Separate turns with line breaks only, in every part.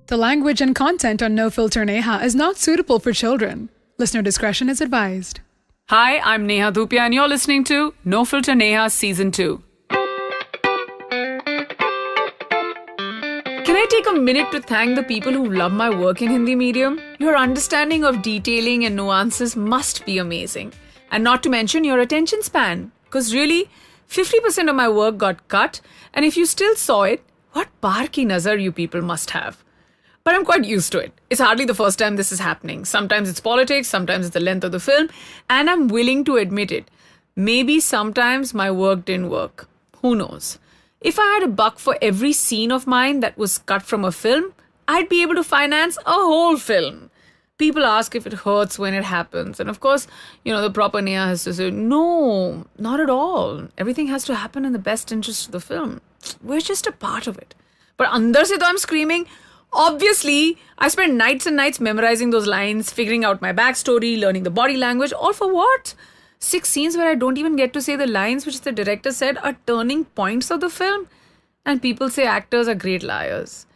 The language and content on No Filter Neha is not suitable for children. Listener discretion is advised.
Hi, I'm Neha Dhupia and you're listening to No Filter Neha Season 2. Can I take a minute to thank the people who love my work in Hindi medium? Your understanding of detailing and nuances must be amazing. And not to mention your attention span. Because really, 50% of my work got cut, and if you still saw it, what baar ki nazar you people must have. But I'm quite used to it. It's hardly the first time this is happening. Sometimes it's politics, sometimes it's the length of the film, and I'm willing to admit it. Maybe sometimes my work didn't work. Who knows? If I had $1 for every scene of mine that was cut from a film, I'd be able to finance a whole film. People ask if it hurts when it happens. And of course, the proper Neha has to say, no, not at all. Everything has to happen in the best interest of the film. We're just a part of it. But andar se to I'm screaming. Obviously, I spent nights and nights memorizing those lines, figuring out my backstory, learning the body language, all for what? 6 scenes where I don't even get to say the lines which the director said are turning points of the film. And people say actors are great liars.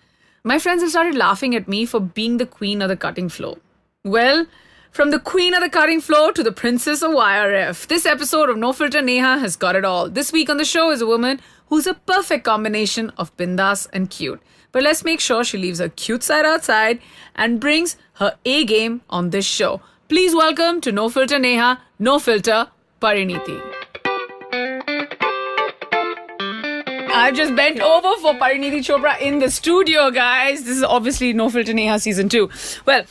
My friends have started laughing at me for being the queen of the cutting floor. Well, from the queen of the cutting floor to the princess of YRF, this episode of No Filter Neha has got it all. This week on the show is a woman who's a perfect combination of bindas and cute. But let's make sure she leaves her cute side outside and brings her A game on this show. Please welcome to No Filter Neha, No Filter, Parineeti. I've just bent over for Parineeti Chopra in the studio, guys. This is obviously No Filter Neha Season 2. Well,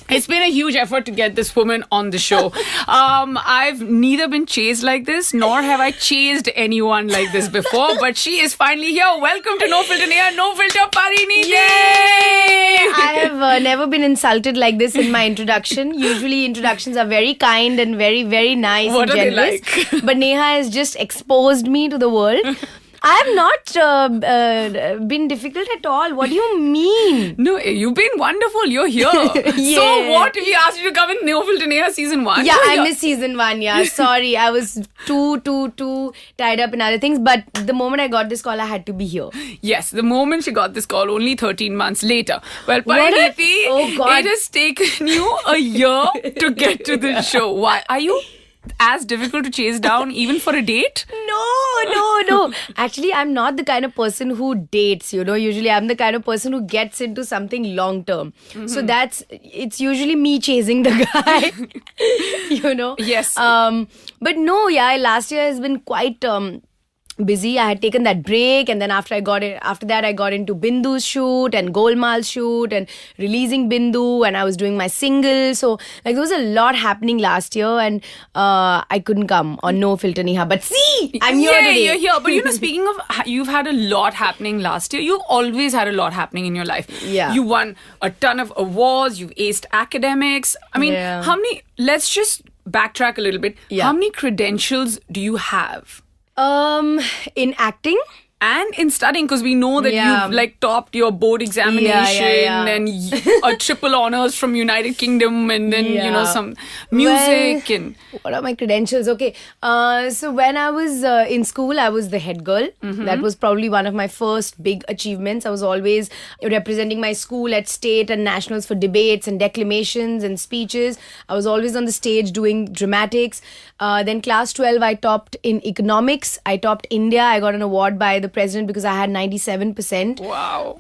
it's been a huge effort to get this woman on the show. I've neither been chased like this, nor have I chased anyone like this before. But she is finally here. Welcome to No Filter Neha, No Filter Parineeti.
Yay! I have never been insulted like this in my introduction. Usually introductions are very kind and very, very nice
what
and generous.
What are they like?
But Neha has just exposed me to the world. I have not been difficult at all. What do you mean?
No, you've been wonderful. You're here.
Yeah.
So what if we asked you to come in No Filter Neha Season 1?
Yeah, I missed Season 1. Yeah, sorry. I was too tied up in other things. But the moment I got this call, I had to be here.
Yes, the moment she got this call, only 13 months later. Well, Parineeti,
oh God,
it has taken you a year to get to the show. Why? Are you as difficult to chase down even for a date?
No. Actually, I'm not the kind of person who dates, Usually, I'm the kind of person who gets into something long term. Mm-hmm. So it's usually me chasing the guy,
Yes.
But no, last year has been quite busy. I had taken that break, and then after that I got into Bindu's shoot and Golmaal's shoot and releasing Bindu, and I was doing my single. So there was a lot happening last year, and I couldn't come on No Filter Neha. But see, I'm here today.
You're here. But speaking of, you've had a lot happening last year. You've always had a lot happening in your life.
Yeah.
You won a ton of awards. You've aced academics. I mean, how many? Let's just backtrack a little bit.
Yeah.
How many credentials do you have?
In acting
and in studying, because we know that you've topped your board examination and a triple honors from United Kingdom, and then some music. And
what are my credentials? Okay, so when I was in school, I was the head girl. Mm-hmm. That was probably one of my first big achievements. I was always representing my school at state and nationals for debates and declamations and speeches. I was always on the stage doing dramatics. Then class 12, I topped in economics. I topped India. I got an award by the president because I had 97%.
Wow.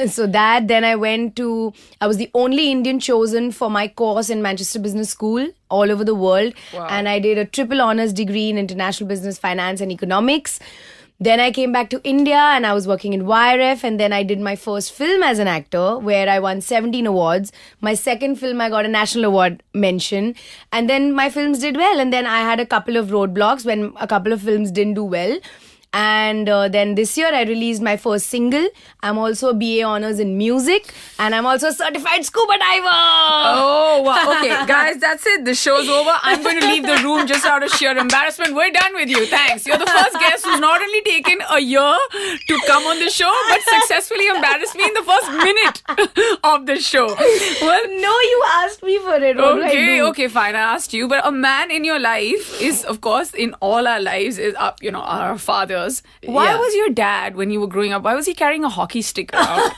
So then I was the only Indian chosen for my course in Manchester Business School all over the world.
Wow.
And I did a triple honors degree in international business, finance and economics. Then I came back to India and I was working in YRF, and then I did my first film as an actor where I won 17 awards. My second film, I got a national award mention, and then my films did well, and then I had a couple of roadblocks when a couple of films didn't do well. And then this year I released my first single. I'm also a BA Honours in music, and I'm also a certified scuba diver.
Oh, wow. Okay, guys, that's it. The show's over. I'm going to leave the room just out of sheer embarrassment. We're done with you. Thanks. You're the first guest who's not only taken a year to come on the show, but successfully embarrassed me in the first minute of the show.
Well, no, you asked me for it. What do I do?
Okay, fine. I asked you. But a man in your life is, of course, in all our lives, is our fathers, years. Why
Yeah.
was your dad, when you were growing up, why was he carrying a hockey stick around?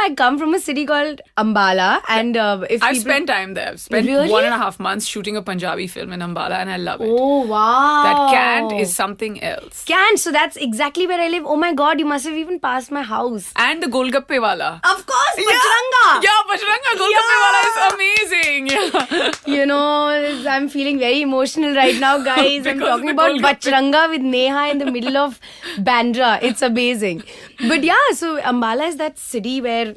I come from a city called Ambala, and if
I've
people...
spent time there. I've spent
Really?
1.5 months shooting a Punjabi film in Ambala, and I love it.
Oh, wow.
That Cant is something else.
Cant, so that's exactly where I live. Oh my God, you must have even passed my house.
And the Golgappe wala.
Of course, Bajranga.
Yeah, Bajranga Golgappe wala is amazing. Yeah.
I'm feeling very emotional right now, guys. I'm
Because
talking
the
about
Golgappe.
Bajranga with Neha in the middle of Bandra. It's amazing. But yeah, so Ambala is that city where,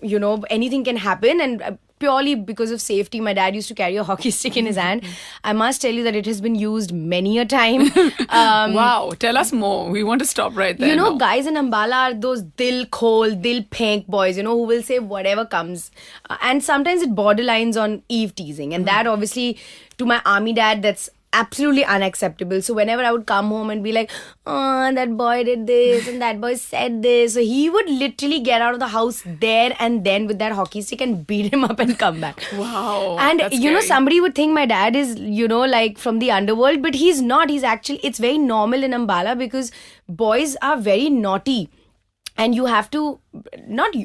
anything can happen, and purely because of safety, my dad used to carry a hockey stick in his hand. I must tell you that it has been used many a time.
Wow, tell us more. We want to stop right there. now.
Guys in Ambala are those dil khol, dil phenk boys, who will say whatever comes. And sometimes it borderlines on Eve teasing. And that obviously, to my army dad, that's absolutely unacceptable. So whenever I would come home and be like, oh, that boy did this and that boy said this. So he would literally get out of the house there and then with that hockey stick and beat him up and come back.
Wow.
And
that's scary.
somebody would think my dad is, like from the underworld, but he's not. He's actually, it's very normal in Ambala because boys are very naughty. And you have to,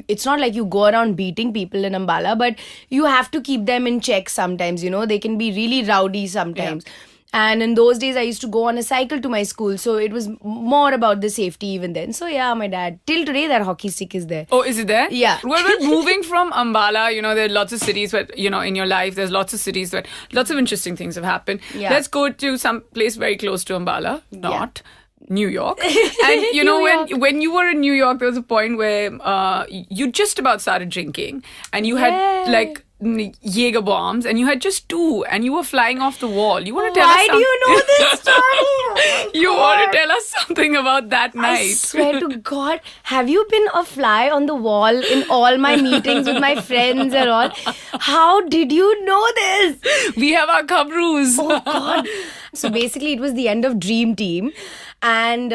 it's not like you go around beating people in Ambala, but you have to keep them in check sometimes, they can be really rowdy sometimes. Yeah. And in those days, I used to go on a cycle to my school. So it was more about the safety even then. So yeah, my dad, till today, that hockey stick is there.
Oh, is it there?
Yeah.
Well, we're moving from Ambala. There are lots of cities where, in your life, there's lots of cities where lots of interesting things have happened. Yeah. Let's go to some place very close to Ambala. Not. Yeah. New York. And when you were in New York, there was a point where you just about started drinking and you had like Jaeger bombs and you had just 2 and you were flying off the wall. You want to tell us something?
Why do you know this story? Oh
you want to tell us something about that night?
I swear to God, have you been a fly on the wall in all my meetings with my friends and all? How did you know this?
We have our khabrus.
Oh God. So basically it was the end of Dream Team and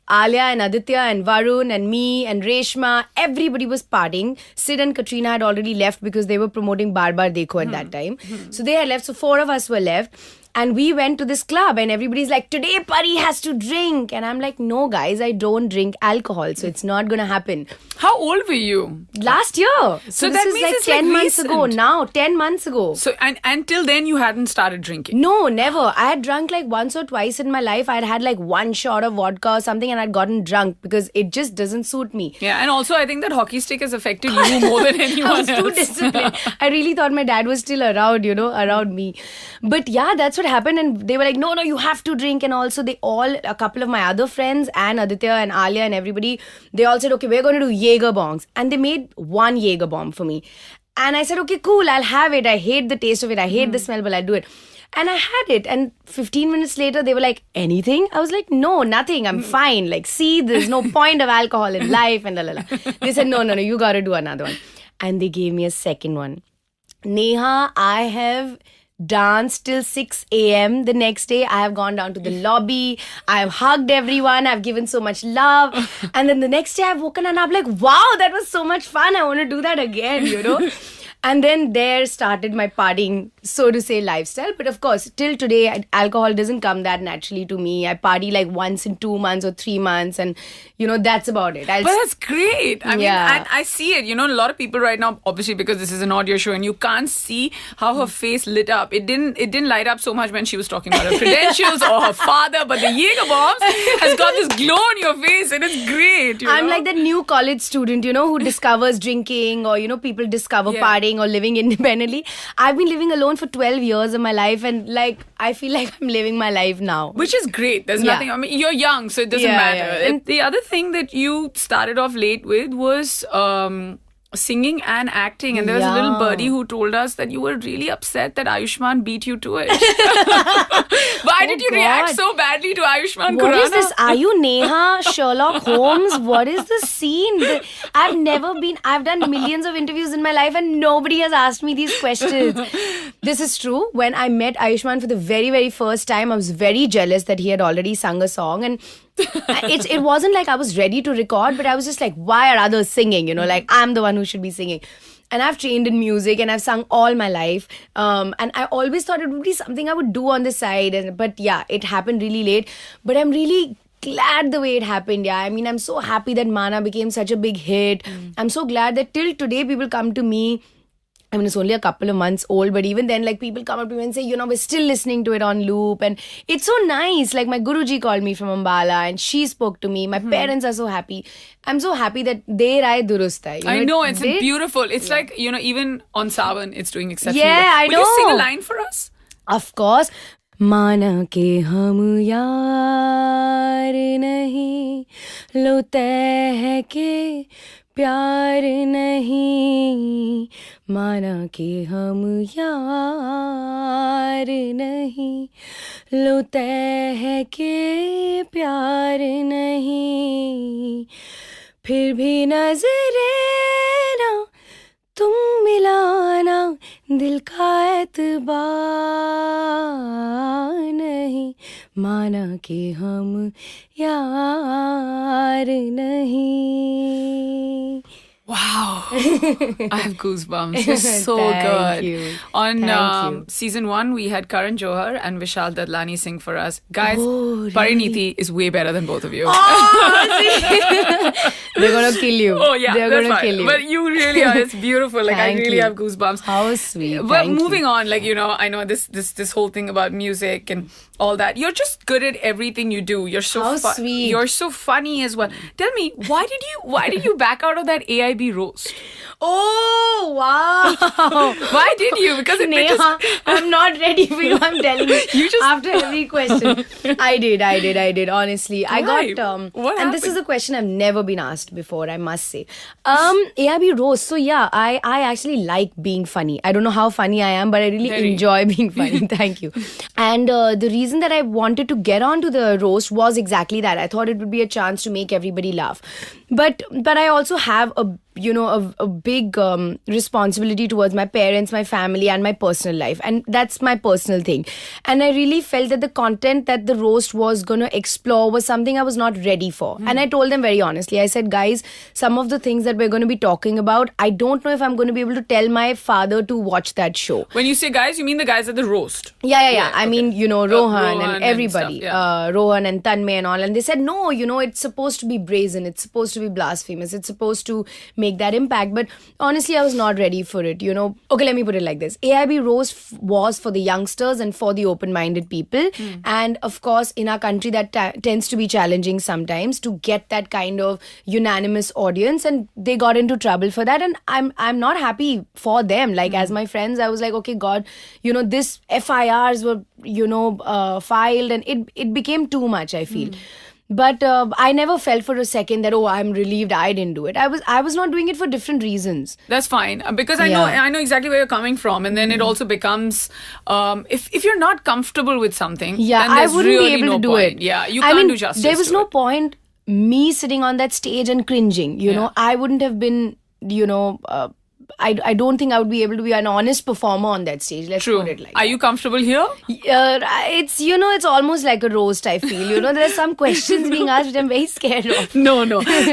Alia and Aditya and Varun and me and Reshma, everybody was partying. Sid and Katrina had already left because they were promoting Bar Bar Dekho at that time. So they had left. So 4 of us were left. And we went to this club and everybody's like, today Pari has to drink. And I'm like, no guys, I don't drink alcohol. So it's not going to happen.
How old were you?
Last year. So this
that
is
means
like
it's
10
like
months
recent.
ago now. 10 months ago.
So and until then you hadn't started drinking?
No, never. I had drunk like once or twice in my life. I'd had like 1 shot of vodka or something and I'd gotten drunk because it just doesn't suit me.
Yeah, and also I think that hockey stick has affected you more than anyone else.
I was too disciplined. I really thought my dad was still around, around me. But yeah, that's what happened. And they were like, no, you have to drink. And also a couple of my other friends and Aditya and Alia and everybody, they all said, okay, we're going to do Jaeger bombs. And they made 1 Jaeger bomb for me. And I said, okay, cool, I'll have it. I hate the taste of it. I hate the smell, but I'll do it. And I had it. And 15 minutes later, they were like, anything? I was like, no, nothing. I'm fine. Like, see, there's no point of alcohol in life. And They said, no, you got to do another one. And they gave me a second one. Neha, I have danced till 6 a.m. the next day. I have gone down to the lobby. I have hugged everyone. I've given so much love. And then the next day I've woken and I'm like, wow, that was so much fun. I want to do that again, And then there started my partying, so to say, lifestyle. But of course, till today, alcohol doesn't come that naturally to me. I party like once in 2 months or 3 months and, that's about it.
But that's great. I mean, and I see it. A lot of people right now, obviously because this is an audio show and you can't see how her face lit up. It didn't light up so much when she was talking about her credentials or her father, but the Jaeger bombs has got this glow on your face and it's great.
I'm like that new college student, who discovers drinking or, people discover partying or living independently. I've been living alone for 12 years of my life and I feel like I'm living my life now.
Which is great. There's nothing, you're young, so it doesn't matter.
Yeah.
And the other thing that you started off late with was singing and acting, and there was a little birdie who told us that you were really upset that Ayushmann beat you to it. Why did you react so badly to Ayushmann
What
Khurrana?
is this? Are you Neha, Sherlock Holmes? What is the scene? I've done millions of interviews in my life and nobody has asked me these questions. This is true. When I met Ayushmann for the very, very first time, I was very jealous that he had already sung a song, and it wasn't like I was ready to record, but I was just like, why are others singing? Like I'm the one who should be singing. And I've trained in music and I've sung all my life. And I always thought it would be something I would do on the side. But yeah, it happened really late. But I'm really glad the way it happened. Yeah, I mean, I'm so happy that Mana became such a big hit. I'm so glad that till today people come to me. I mean, it's only a couple of months old, but even then, like, people come up to me and say, we're still listening to it on loop. And it's so nice. Like, my Guruji called me from Ambala and she spoke to me. My parents are so happy. I'm so happy that Der Aaye Durust Hai.
I know, it's beautiful. It's like, even on Sawan, it's doing exceptionally
well. I know.
Will you sing a line for us?
Of course. माना के हम यार नहीं लोते है के प्यार नहीं माना के हम यार नहीं लोते है के प्यार नहीं फिर भी नजरे ना तुम मिलाना दिल का एतबार नहीं माना कि हम यार नहीं.
Wow. I have goosebumps. You're so good.
You.
On season 1, we had Karan Johar and Vishal Dadlani sing for us. Guys, Parineeti is way better than both of you.
They're going to kill you.
Oh, yeah.
They're going to kill you.
But you really are. It's beautiful. Like, I really have goosebumps.
How sweet.
But moving on, like, I know this whole thing about music and all that. You're just good at everything you do. You're so
sweet.
You're so funny as well. Tell me, why did you back out of that AIB roast?
Oh, wow.
Why did you? Because
Neha, I'm not ready for you. I'm telling you. After every question. I did. Honestly.
Why?
I got...
what
and
happened?
This is a question I've never been asked before, I must say. AIB roast. So yeah, I actually like being funny. I don't know how funny I am, but I really enjoy being funny. Thank you. And the reason that I wanted to get onto the roast was exactly that. I thought it would be a chance to make everybody laugh. But I also have a big responsibility towards my parents, my family, and my personal life. And that's my personal thing. And I really felt that the content that the roast was going to explore was something I was not ready for. And I told them very honestly, I said, guys, some of the things that we're going to be talking about, I don't know if I'm going to be able to tell my father to watch that show.
When you say guys, you mean the guys at the roast?
Yeah. I mean, Rohan and everybody.
And stuff,
Rohan and Tanmay and all. And they said, no, it's supposed to be brazen. It's supposed to be blasphemous. It's supposed to make that impact. But honestly, I was not ready for it, Okay, let me put it like this. AIB roast was for the youngsters and for the open-minded people. And of course, in our country, that tends to be challenging sometimes to get that kind of unanimous audience. And they got into trouble for that. And I'm not happy for them. Like, as my friends, I was like, okay, God, this FIRs were, filed, and it became too much, I feel. But I never felt for a second that, I'm relieved I didn't do it. I was not doing it for different reasons.
That's fine, because I know exactly where you're coming from, and then it also becomes if you're not comfortable with something, then
I
there's
wouldn't
really
be able
no
to do
point.
it.
Yeah, you can't do justice.
There was
to
no
it.
point me sitting on that stage and cringing. I wouldn't have been. I don't think I would be able to be an honest performer on that stage. Let's put it like that.
Are you comfortable here?
It's it's almost like a roast, I feel. There are some questions being asked which I'm very scared of.
No.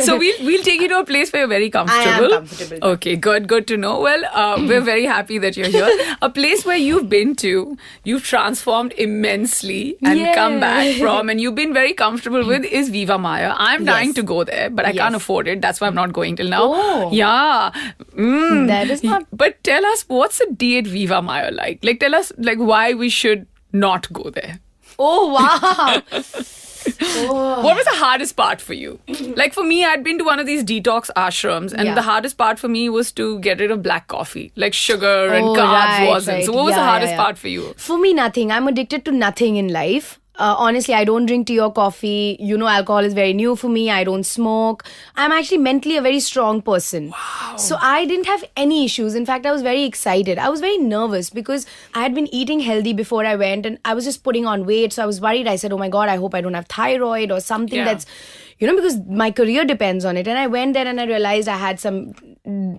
So we'll take you to a place where you're very comfortable.
I am comfortable.
Okay, good to know. Well, we're very happy that you're here. A place where you've been to, you've transformed immensely and come back from, and you've been very comfortable with, is Viva Maya. I'm dying to go there, but I can't afford it. That's why I'm not going till now.
Oh.
Yeah.
That is not...
But tell us, what's a day at Viva Maya like? Like, tell us, why we should not go there.
Oh, wow.
What was the hardest part for you? Like, for me, I'd been to one of these detox ashrams, and the hardest part for me was to get rid of black coffee. Like, sugar and carbs wasn't.
Right.
So what was the hardest part for you?
For me, nothing. I'm addicted to nothing in life. Honestly, I don't drink tea or coffee. Alcohol is very new for me. I don't smoke. I'm actually mentally a very strong person.
Wow.
So I didn't have any issues. In fact, I was very excited. I was very nervous because I had been eating healthy before I went, and I was just putting on weight. So I was worried. I said, oh my God, I hope I don't have thyroid or something that's... because my career depends on it. And I went there and I realized I had some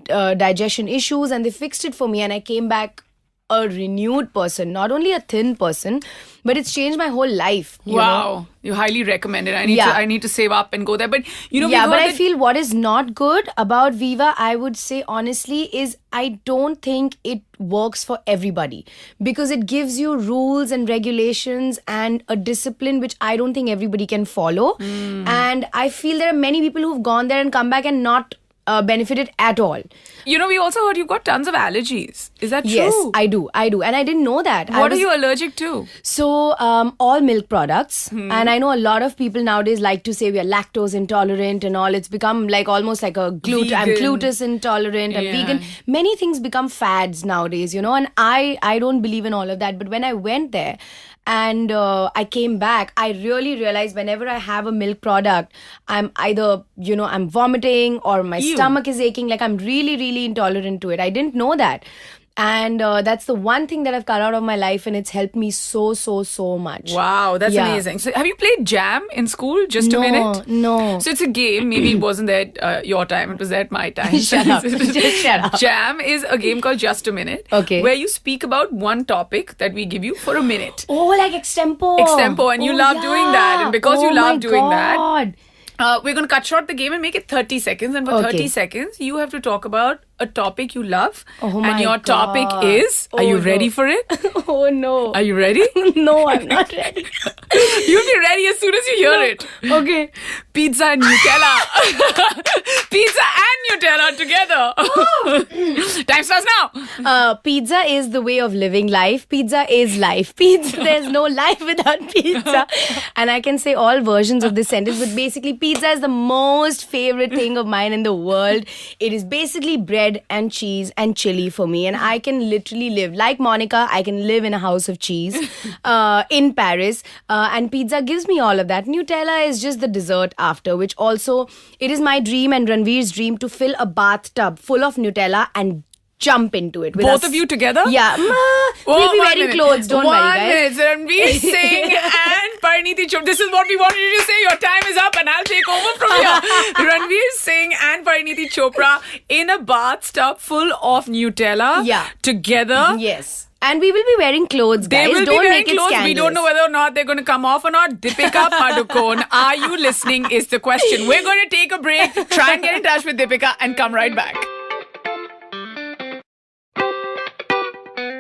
digestion issues, and they fixed it for me, and I came back a renewed person, not only a thin person, but it's changed my whole life. You know?
You highly recommend it. I need to save up and go there. But
but I feel what is not good about Viva, I would say honestly, is I don't think it works for everybody, because it gives you rules and regulations and a discipline which I don't think everybody can follow. And I feel there are many people who've gone there and come back and not benefited at all.
We also heard you've got tons of allergies. Is that true?
Yes, I do. And I didn't know that.
What are you allergic to?
So, all milk products. And I know a lot of people nowadays like to say we are lactose intolerant and all. It's become like almost like a I'm glucose intolerant, I'm vegan. Many things become fads nowadays, and I don't believe in all of that. But when I went there, and I came back, I really realized whenever I have a milk product, I'm either, I'm vomiting or my stomach is aching. Like I'm really, really intolerant to it. I didn't know that. And that's the one thing that I've cut out of my life, and it's helped me so much.
Wow, that's amazing. So have you played Jam in school? Just a minute?
No.
So it's a game. Maybe it wasn't there your time. It was there at my time.
Shut up. Just shut up.
Jam is a game called Just a Minute.
Okay.
Where you speak about one topic that we give you for a minute.
Oh, like extempo.
And you love doing that. And because you love doing that, we're going to cut short the game and make it 30 seconds. And for 30 seconds, you have to talk about a topic you love.
And
your topic is... Are you ready for it?
Oh, no.
Are you ready?
No, I'm not ready.
You'll be ready as soon as you hear it.
Okay.
Pizza and Nutella. Pizza and Nutella together. Time starts now.
Pizza is the way of living life. Pizza is life. There's no life without pizza. And I can say all versions of this sentence, but basically pizza is the most favorite thing of mine in the world. It is basically bread and cheese and chili for me, and I can literally live like Monica. I can live in a house of cheese in Paris, and pizza gives me all of that. Nutella is just the dessert after, which also it is my dream and Ranveer's dream to fill a bathtub full of Nutella and jump into it.
Both of you together?
Yeah. We'll be wearing clothes. Don't worry, guys.
1 minute. Ranveer Singh and Parineeti Chopra. This is what we wanted you to say. Your time is up and I'll take over from here. Ranveer Singh and Parineeti Chopra in a bathtub full of Nutella.
Yeah.
Together.
Yes. And we will be wearing clothes, guys.
They will
don't
be wearing
make it
clothes.
scandalous.
We don't know whether or not they're going to come off or not. Deepika Padukone, are you listening is the question. We're going to take a break, try and get in touch with Deepika and come right back.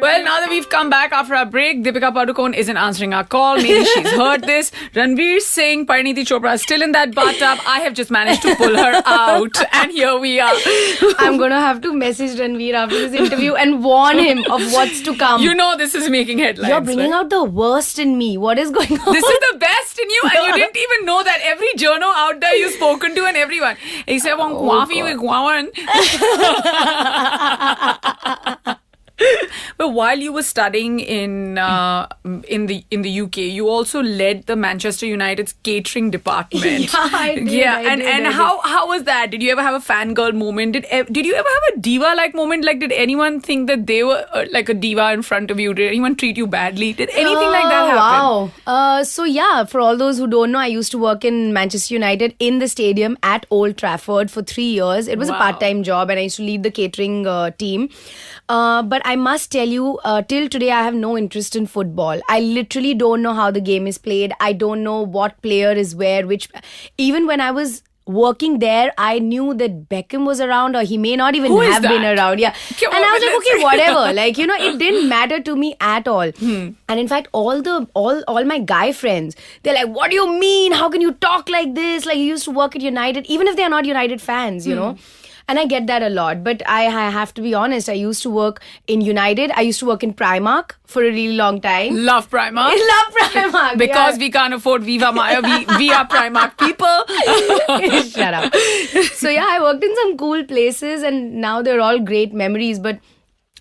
Well, now that we've come back after our break, Deepika Padukone isn't answering our call. Maybe she's heard this. Ranveer Singh, Parineeti Chopra is still in that bathtub. I have just managed to pull her out. And here we are.
I'm going to have to message Ranveer after this interview and warn him of what's to come.
You know this is making headlines.
You're bringing out the worst in me. What is going on?
This is the best in you. And you didn't even know that every journo out there you've spoken to and everyone. He said, But while you were studying in the UK, you also led the Manchester United's catering department.
Yeah, I did.
And how was that? Did you ever have a fangirl moment? Did you ever have a diva-like moment? Like, did anyone think that they were like a diva in front of you? Did anyone treat you badly? Did anything like that happen?
Wow. So yeah, for all those who don't know, I used to work in Manchester United in the stadium at Old Trafford for 3 years. It was a part-time job, and I used to lead the catering team. But I must tell you, till today, I have no interest in football. I literally don't know how the game is played. I don't know what player is where, which... Even when I was working there, I knew that Beckham was around, or he may not even have been around. Yeah. And I was like, okay, whatever. Like, it didn't matter to me at all. And in fact, all my guy friends, they're like, what do you mean? How can you talk like this? Like, you used to work at United, even if they're not United fans, you know? And I get that a lot. But I have to be honest, I used to work in United. I used to work in Primark for a really long time.
Love Primark.
I love Primark.
Because we can't afford Viva Maya. We are Primark people.
Shut up. So yeah, I worked in some cool places and now they're all great memories. But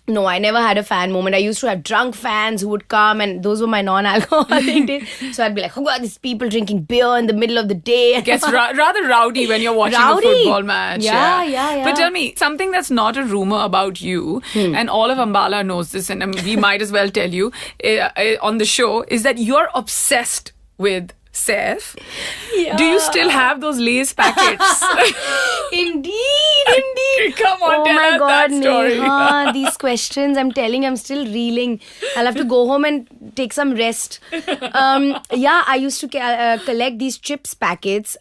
no, I never had a fan moment. I used to have drunk fans who would come, and those were my non-alcoholic days. So I'd be like, oh God, these people drinking beer in the middle of the day.
It gets rather rowdy when you're watching a football match.
Yeah.
But tell me, something that's not a rumor about you, and all of Ambala knows this, and we might as well tell you on the show, is that you're obsessed with Saif. Yeah. Do you still have those Lay's packets?
Indeed.
Come on,
Oh
tell
my
us
God,
that story.
Neha, these questions, I'm telling you, I'm still reeling. I'll have to go home and take some rest. I used to collect these chips packets.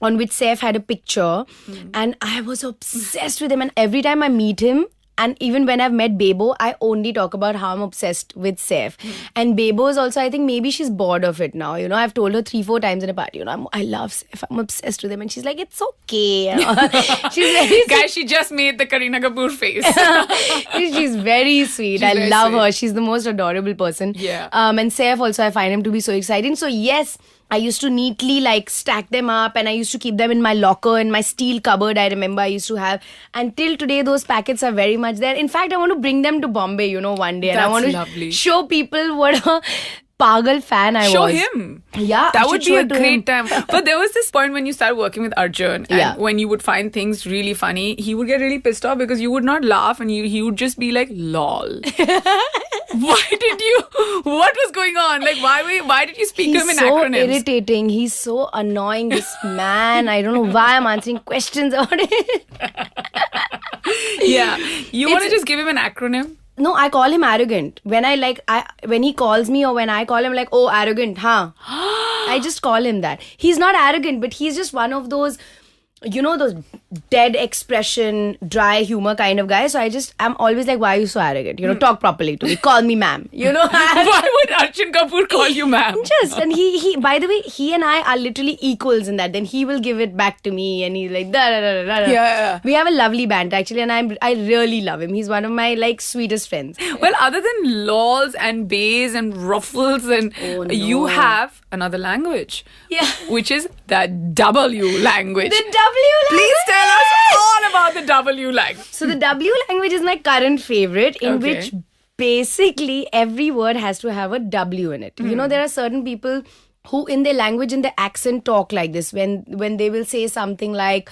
On which Saif had a picture, and I was obsessed with him. And every time I meet him, and even when I've met Bebo, I only talk about how I'm obsessed with Saif. And Bebo is also, I think maybe she's bored of it now. You know, I've told her 3-4 times in a party, you know, I love Saif. I'm obsessed with him. And she's like, it's okay. She's very
Guys, she just made the Kareena Kapoor face.
She's very sweet. I
very
love
sweet.
her. She's the most adorable person.
Yeah.
And Saif also, I find him to be so exciting. So yes, I used to neatly like stack them up, and I used to keep them in my locker, in my steel cupboard. I remember I used to have. Until today, those packets are very much there. In fact, I want to bring them to Bombay, you know, one day. And I
That's
want to
lovely.
show people what a pagal fan I
Show
was.
him.
Yeah, I
That
should
would
show
be a
it to
great
him.
time. But there was this point when you started working with Arjun, and
Yeah.
when you would find things really funny, he would get really pissed off because you would not laugh, and he would just be like, lol. What was going on? Like, why did you speak to him in
He's so
acronyms?
irritating. He's so annoying, this man. I don't know why I'm answering questions about it.
Yeah. You want to
It's-
just give him an acronym?
No, I call him arrogant. When when he calls me or when I call him, like, oh, arrogant, huh? I just call him that. He's not arrogant, but he's just one of those, you know, those dead expression, dry humor kind of guy. So I'm always like, why are you so arrogant? You know, talk properly to me. Call me ma'am. You know?
Why would Arjun Kapoor call you ma'am?
And he by the way, he and I are literally equals in that. Then he will give it back to me, and he's like, da da da da da.
Yeah.
We have a lovely band actually, and I really love him. He's one of my like sweetest friends.
Well, other than lols and bays and ruffles, and
Oh, no.
you have another language.
Yeah.
Which is the W language.
The W language.
Please tell us all about the W language.
So the W language is my current favorite, in
Okay.
which basically every word has to have a W in it. You know, there are certain people who in their language, in their accent, talk like this. When they will say something like,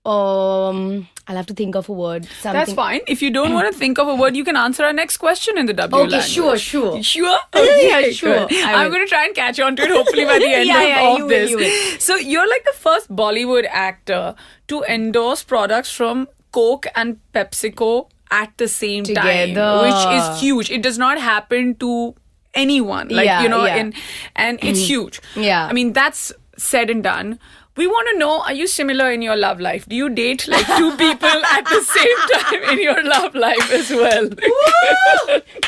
I'll have to think of a word. Something.
That's fine. If you don't want to think of a word, you can answer our next question in the W
Okay,
language.
sure.
Sure?
Yeah,
Okay,
sure.
good.
I
I'm
will.
going to try and catch on to it hopefully by the end
Yeah,
of
you will,
this.
you will.
So you're like the first Bollywood actor to endorse products from Coke and PepsiCo at the same time,
Together.
which is huge. It does not happen to anyone. Like,
Yeah,
you know,
yeah.
and it's huge.
Yeah.
I mean, that's said and done. We want to know, are you similar in your love life? Do you date like two people at the same time in your love life as well?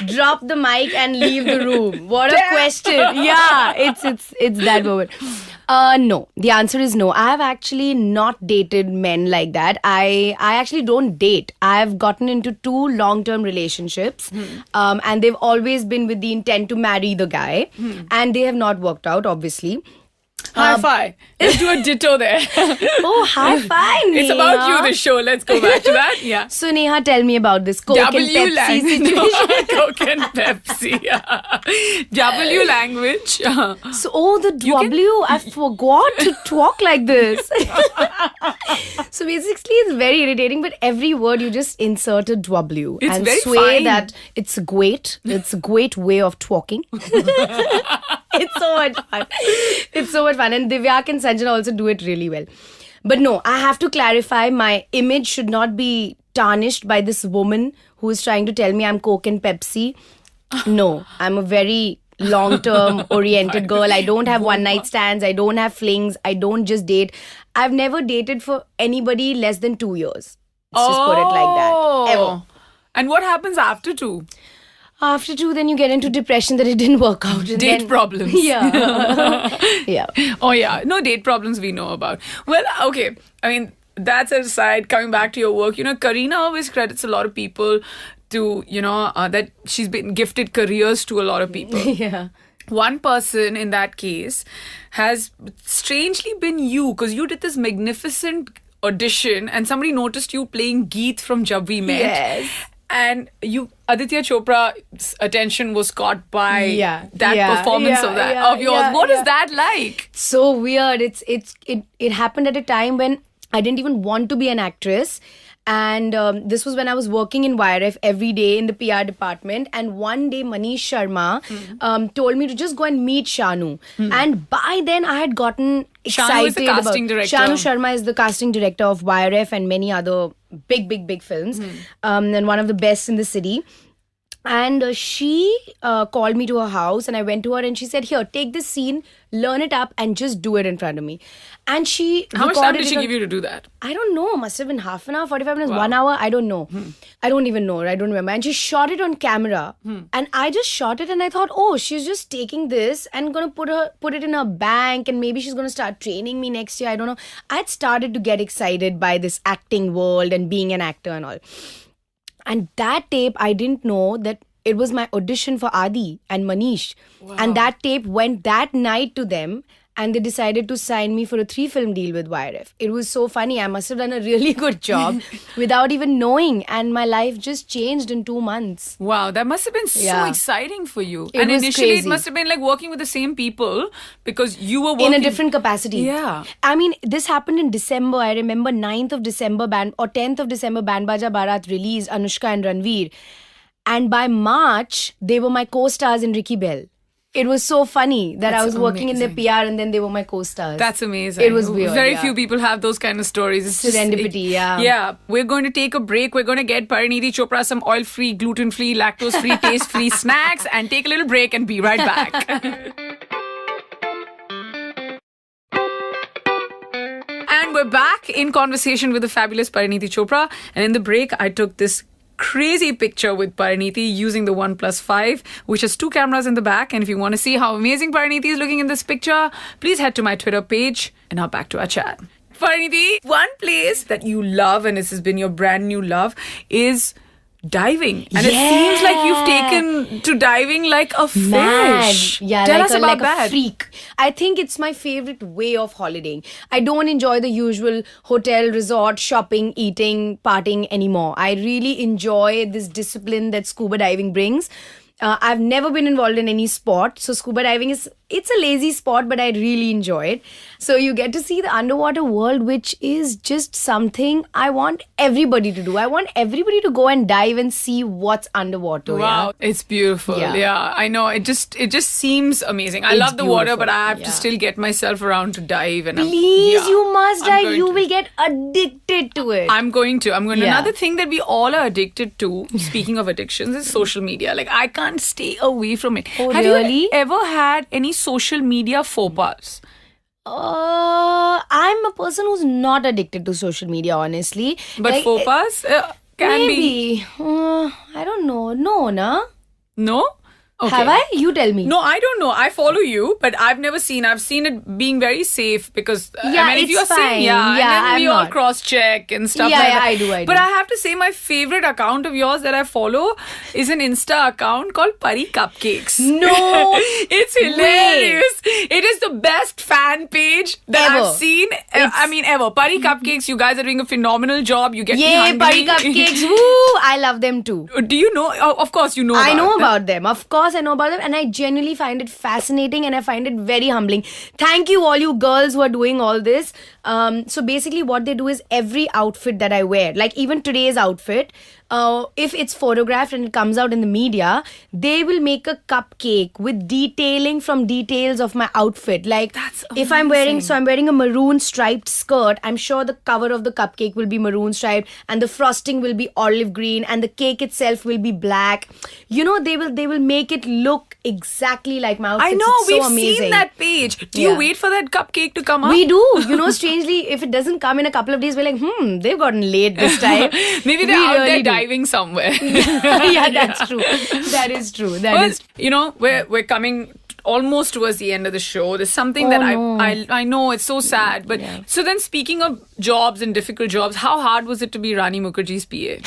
Drop the mic and leave the room. What a question. Yeah, it's that moment. No. The answer is no. I have actually not dated men like that. I actually don't date. I've gotten into 2 long-term relationships, and they've always been with the intent to marry the guy, and they have not worked out, obviously.
High five. Let's do a ditto there.
Oh, high five, Neha.
It's about you, this show. Let's go back to that. Yeah.
So Neha, tell me about this Coke and Pepsi
language.
situation.
Coke and Pepsi. W language.
So, the W, I forgot to talk like this. So basically, it's very irritating, but every word you just insert a W
It's
and
very
sway
fine.
that it's a great way of talking. It's so much fun. It's so much fun. And Divyak and Sanjana also do it really well. But no, I have to clarify, my image should not be tarnished by this woman who is trying to tell me I'm Coke and Pepsi. No, I'm a very long-term oriented girl. I don't have one-night stands. I don't have flings. I don't just date. I've never dated for anybody less than 2 years. Let's just put it like that. Ever.
And what happens after 2?
After 2, then you get into depression that it didn't work out. And
Date
then-
problems.
Yeah. Yeah.
Oh, yeah. No date problems we know about. Well, okay. I mean, that's aside. Coming back to your work, you know, Kareena always credits a lot of people to, you know, that she's been gifted careers to a lot of people.
Yeah.
One person in that case has strangely been you, because you did this magnificent audition and somebody noticed you playing Geet from Jab We Met.
Yes.
And Aditya Chopra's attention was caught by that
Yeah.
performance
Yeah.
of yours.
Yeah.
What is
Yeah.
that like?
So weird. It happened at a time when I didn't even want to be an actress. And this was when I was working in YRF every day in the PR department. And one day Manish Sharma told me to just go and meet Shanu. And by then I had gotten
Shanu is the casting director.
Shanu Sharma is the casting director of YRF and many other big films, and one of the best in the city. And she called me to her house, and I went to her and she said, "Here, take this scene, learn it up, and just do it in front of me." And she
How much time did she give you to do that?
I don't know. Must have been half an hour, 45 minutes, 1 hour. I don't know. I don't even know. I don't remember. And she shot it on camera. And I just shot it and I thought, oh, she's just taking this and going to put it in her bank and maybe she's going to start training me next year. I don't know. I'd started to get excited by this acting world and being an actor and all. And that tape, I didn't know that it was my audition for Adi and Manish. Wow. And that tape went that night to them. And they decided to sign me for a 3-film deal with YRF. It was so funny. I must have done a really good job without even knowing. And my life just changed in 2 months.
Wow, that must have been so exciting for you.
It
and
was
initially
crazy.
It must have been like working with the same people because you were working
in a different capacity.
Yeah.
I mean, this happened in December. I remember 9th of December 10th of December, Band Baja Barat released, Anushka and Ranveer. And by March, they were my co-stars in Ricky Bell. It was so funny that I was working in their PR and then they were my co-stars.
That's amazing.
It was weird.
Very few people have those kind of stories. It's
serendipity, yeah.
Yeah. We're going to take a break. We're going to get Parineeti Chopra some oil-free, gluten-free, lactose-free, taste-free snacks and take a little break and be right back. And we're back in conversation with the fabulous Parineeti Chopra. And in the break, I took this crazy picture with Parineeti using the 1+5, which has 2 cameras in the back. And if you want to see how amazing Parineeti is looking in this picture, please head to my Twitter page. And now back to our chat. Parineeti, one place that you love, and this has been your brand new love, is diving. And it seems like you've taken to diving like a fish.
Mad. Yeah,
Tell
like
us about that.
A freak. I think it's my favorite way of holidaying. I don't enjoy the usual hotel, resort, shopping, eating, partying anymore. I really enjoy this discipline that scuba diving brings. I've never been involved in any sport. So scuba diving it's a lazy sport, but I really enjoy it. So you get to see the underwater world, which is just something I want everybody to do. I want everybody to go and dive and see what's underwater.
Wow,
yeah?
It's beautiful. Yeah, I know. It just seems amazing. I love the water, but I have to still get myself around to dive. And
Please, you must dive. You will get addicted to it.
I'm going to. Another thing that we all are addicted to, speaking of addictions, is social media. Like, I can't stay away from it.
Oh,
have
really?
you ever had any social media faux pas?
I'm a person who's not addicted to social media, honestly.
But
like,
faux pas can
maybe. I don't know. No, na?
No? Okay.
Have I? You tell me.
No, I don't know. I follow you, but I've never seen. I've seen it being very safe because if
it's
you're
fine.
saying and then we all
not.
cross-check and stuff like that.
I do.
But I have to say, my favorite account of yours that I follow is an Insta account called Pari Cupcakes.
No,
it's hilarious. It is the best fan page that
Ever.
I've seen. Ever. Pari Cupcakes, you guys are doing a phenomenal job. You get me hungry.
Pari Cupcakes. Woo! I love them too.
Do you know? Oh, of course, you know.
I know
them.
about them. Of course, I know about them, and I genuinely find it fascinating, and I find it very humbling. Thank you, all you girls who are doing all this. So basically, what they do is every outfit that I wear, like even today's outfit, if it's photographed and it comes out in the media, they will make a cupcake with detailing from details of my outfit. Like,
that's
if I'm wearing a maroon striped skirt, I'm sure the cover of the cupcake will be maroon striped, and the frosting will be olive green, and the cake itself will be black. You know, they will make it look exactly like my outfit.
I know,
it's so
we've
amazing.
seen that page. Do you wait for that cupcake to come up?
We do. You know, strangely, if it doesn't come in a couple of days, we're like, they've gotten late this time.
Maybe they're out there diving somewhere.
Yeah, that's true. That is true.
You know, we're coming almost towards the end of the show. There's something that I know, it's so sad. But so then, speaking of jobs and difficult jobs, how hard was it to be Rani Mukherjee's PA?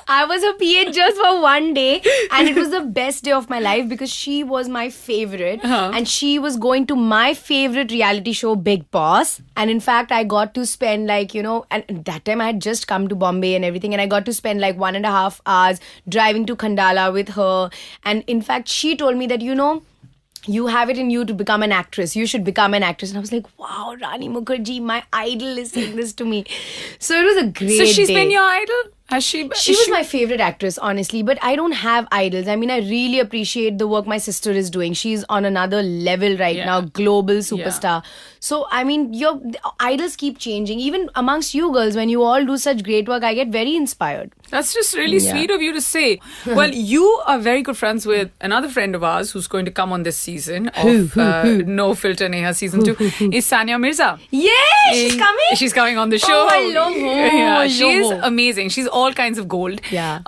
I was a PA just for one day, and it was the best day of my life because she was my favorite, and she was going to my favorite reality show, Big Boss. And in fact, I got to spend and that time I had just come to Bombay and everything, and I got to spend 1.5 hours driving to Khandala with her. And in fact, she told me that, you have it in you to become an actress. You should become an actress. And I was like, wow, Rani Mukherjee, my idol, is saying this to me. So it was a great day.
So she's been your idol? She
was my favorite actress, honestly, but I don't have idols. I mean, I really appreciate the work my sister is doing. She's on another level right now, global superstar. So, I mean, your idols keep changing. Even amongst you girls, when you all do such great work, I get very inspired.
That's just really sweet of you to say. Well, you are very good friends with another friend of ours who's going to come on this season of No Filter Neha Season 2 is Sania Mirza.
Yeah, she's coming.
She's coming on the show.
Oh, I love her.
Yeah, she's amazing. She's all kinds of gold.
Yeah.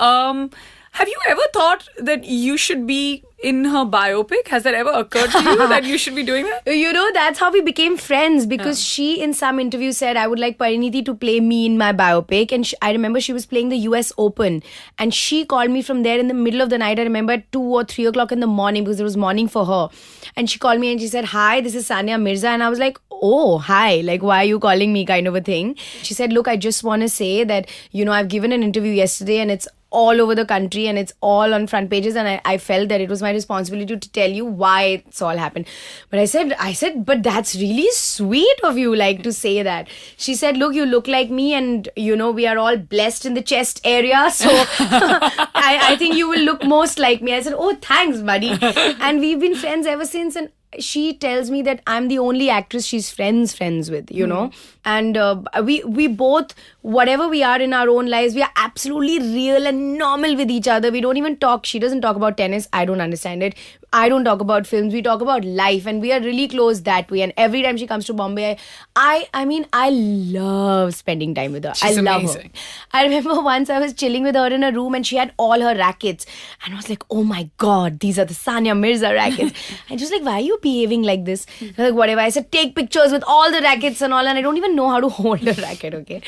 Have you ever thought that you should be in her biopic? Has that ever occurred to you that you should be doing that?
You know, that's how we became friends, because she in some interview said, I would like Parineeti to play me in my biopic. And I remember she was playing the US Open, and she called me from there in the middle of the night. I remember at 2 or 3 o'clock in the morning, because it was morning for her. And she called me and she said, hi, this is Sania Mirza. And I was like, oh, hi, like, why are you calling me, kind of a thing. She said, look, I just want to say that, you know, I've given an interview yesterday and it's all over the country and it's all on front pages, and I felt that it was my responsibility to tell you why it's all happened. But I said, but that's really sweet of you, like, to say that. She said, look, you look like me, and you know, we are all blessed in the chest area, so I think you will look most like me. I said, oh, thanks, buddy. And we've been friends ever since, and she tells me that I'm the only actress she's friends with, you know. And we both, whatever we are in our own lives, we are absolutely real and normal with each other. We don't even talk. She doesn't talk about tennis. I don't understand it. I don't talk about films. We talk about life, and we are really close that way. And every time she comes to Bombay, I mean, I love spending time with her.
She's
I love
amazing.
her. I remember once I was chilling with her in a room, and she had all her rackets. And I was like, oh my God, these are the Sania Mirza rackets. And she was like, why are you behaving like this? I was like, whatever. I said, take pictures with all the rackets and all. And I don't even know how to hold a racket, okay?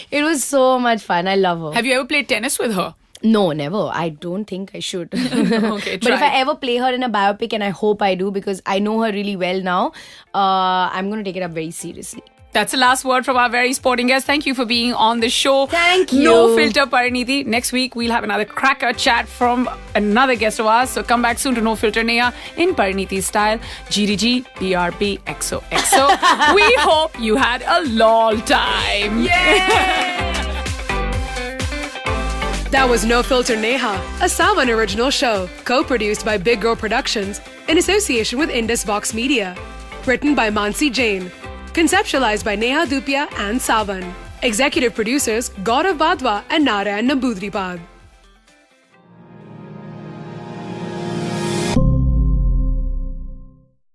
It was so much fun. I love her.
Have you ever played tennis with her?
No, never. I don't think I should.
Okay,
but if I ever play her in a biopic, and I hope I do, because I know her really well now, I'm going to take it up very seriously.
That's the last word from our very sporting guest. Thank you for being on the show.
Thank you.
No Filter Parineeti. Next week, we'll have another cracker chat from another guest of ours. So come back soon to No Filter Neha in Parineeti's style. GDG, BRP, XOXO. We hope you had a lol time.
Yeah!
That was No Filter Neha, a Savan original show, co-produced by Big Girl Productions in association with Indus Vox Media. Written by Mansi Jain. Conceptualized by Neha Dhupia and Savan. Executive producers Gaurav Vadwa and Narayan Nambudripad.